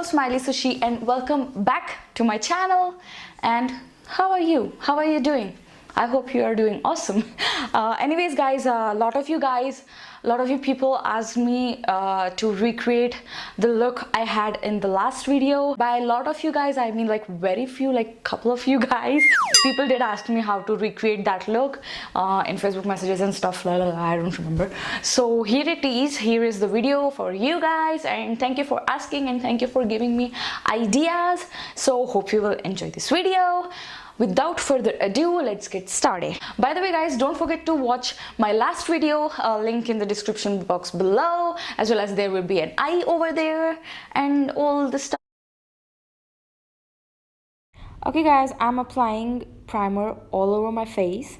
Smiley Sushi, and welcome back to my channel. And how are you? How are you doing? I hope you are doing awesome. Anyways guys, a lot of you people asked me to recreate the look I had in the last video. By a lot of you guys, I mean like very few, like couple of you guys. People did ask me how to recreate that look in Facebook messages and stuff. I don't remember. So here it is. Here is the video for you guys, and thank you for asking and thank you for giving me ideas. So hope you will enjoy this video. Without further ado, let's get started. By the way guys, don't forget to watch my last video, link in the description box below, as well as there will be an eye over there and all the stuff. Okay guys, I'm applying primer all over my face.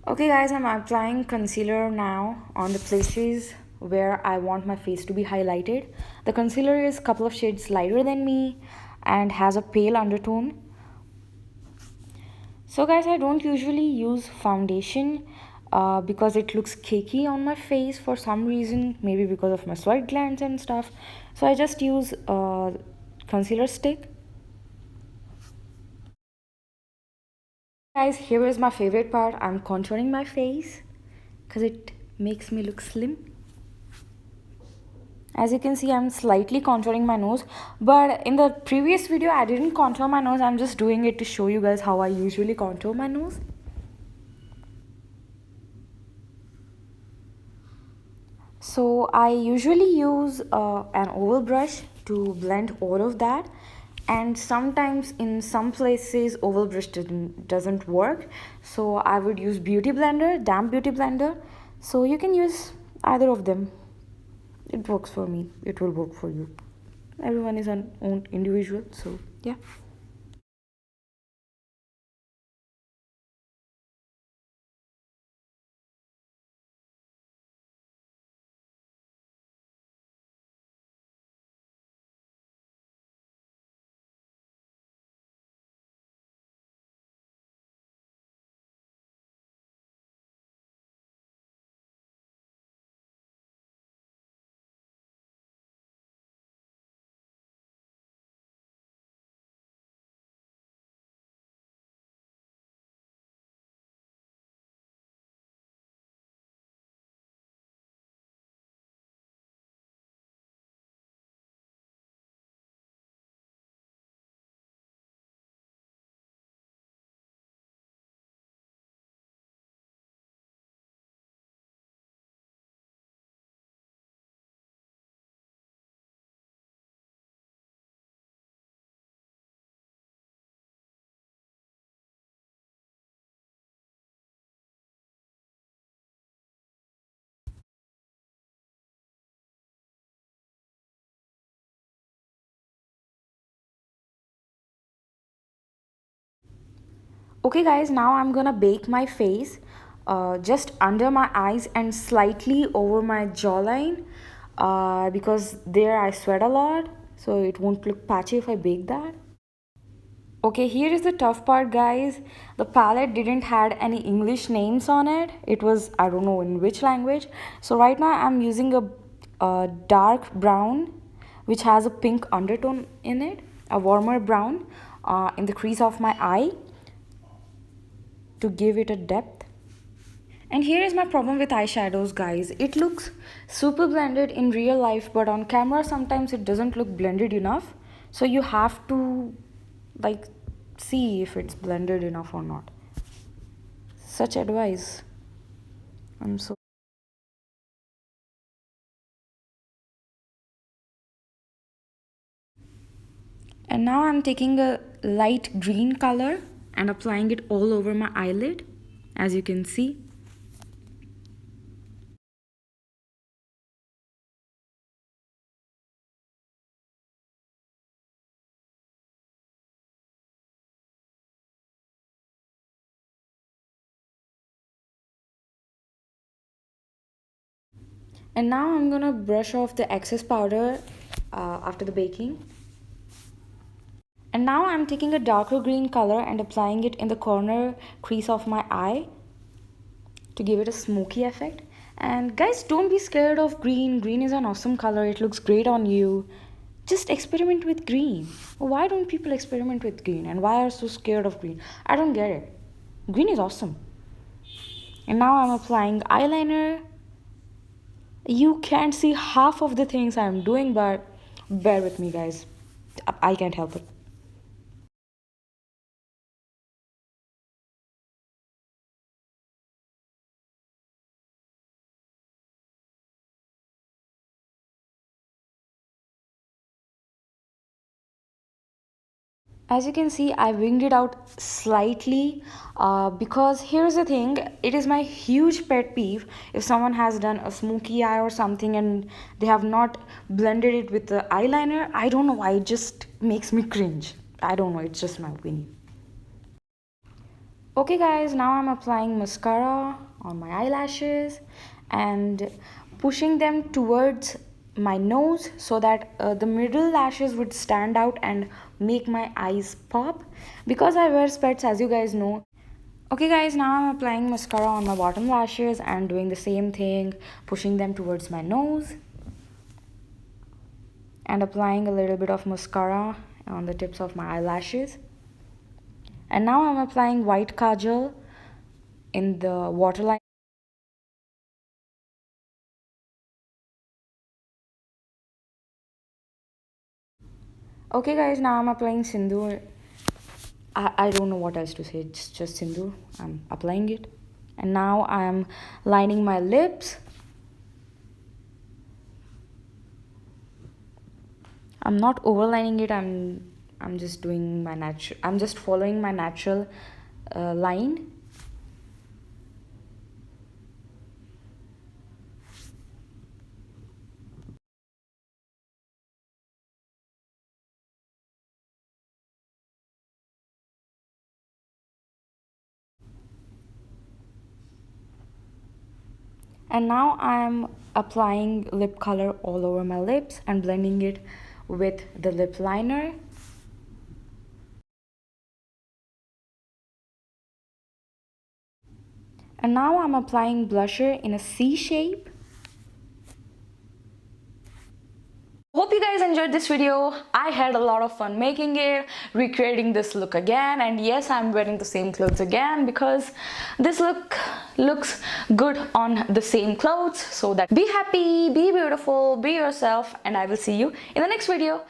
Okay guys, I'm applying concealer now on the places where I want my face to be highlighted. The concealer is a couple of shades lighter than me and has a pale undertone. So guys, I don't usually use foundation because it looks cakey on my face for some reason, maybe because of my sweat glands and stuff. So I just use concealer stick. Guys, here is my favorite part. I'm contouring my face because it makes me look slim. As you can see, I'm slightly contouring my nose, but in the previous video I didn't contour my nose. I'm just doing it to show you guys how I usually contour my nose. So I usually use an oval brush to blend all of that, and sometimes in some places oval brush doesn't work, so I would use beauty blender, damp beauty blender. So you can use either of them. It works for me, it will work for you. Everyone is an own individual, so yeah. Okay guys, now I'm gonna bake my face just under my eyes and slightly over my jawline because there I sweat a lot, so it won't look patchy if I bake that. Okay, here is the tough part guys. The palette didn't had any English names on it. It was, I don't know in which language. So right now I'm using a dark brown which has a pink undertone in it, a warmer brown in the crease of my eye to give it a depth. And here is my problem with eyeshadows guys. It looks super blended in real life, but on camera sometimes it doesn't look blended enough. So you have to like see if it's blended enough or not. Such advice. I'm so And now I'm taking a light green color and applying it all over my eyelid, as you can see. And now I'm gonna brush off the excess powder after the baking. And now I'm taking a darker green color and applying it in the corner crease of my eye to give it a smoky effect. And guys, don't be scared of green. Green is an awesome color. It looks great on you. Just experiment with green. Why don't people experiment with green? And why are so scared of green? I don't get it. Green is awesome. And now I'm applying eyeliner. You can't see half of the things I'm doing, but bear with me, guys. I can't help it. As you can see, I winged it out slightly because here's the thing, it is my huge pet peeve if someone has done a smoky eye or something and they have not blended it with the eyeliner. I don't know why, it just makes me cringe. I don't know, it's just my opinion. Okay guys, now I'm applying mascara on my eyelashes and pushing them towards my nose so that the middle lashes would stand out and make my eyes pop because I wear specs, as you guys know. Okay guys, now I'm applying mascara on my bottom lashes and doing the same thing, pushing them towards my nose and applying a little bit of mascara on the tips of my eyelashes. And now I'm applying white kajal in the waterline. Okay guys, now I'm applying sindoor. I don't know what else to say, it's just sindoor. I'm applying it. And now I'm lining my lips. I'm not overlining it, I'm just doing my natural, I'm just following my natural line. And now I'm applying lip color all over my lips and blending it with the lip liner. And now I'm applying blusher in a C shape. Hope you guys enjoyed this video. I had a lot of fun making it, recreating this look again, and yes, I'm wearing the same clothes again because this look looks good on the same clothes. So that be happy, be beautiful, be yourself, and I will see you in the next video.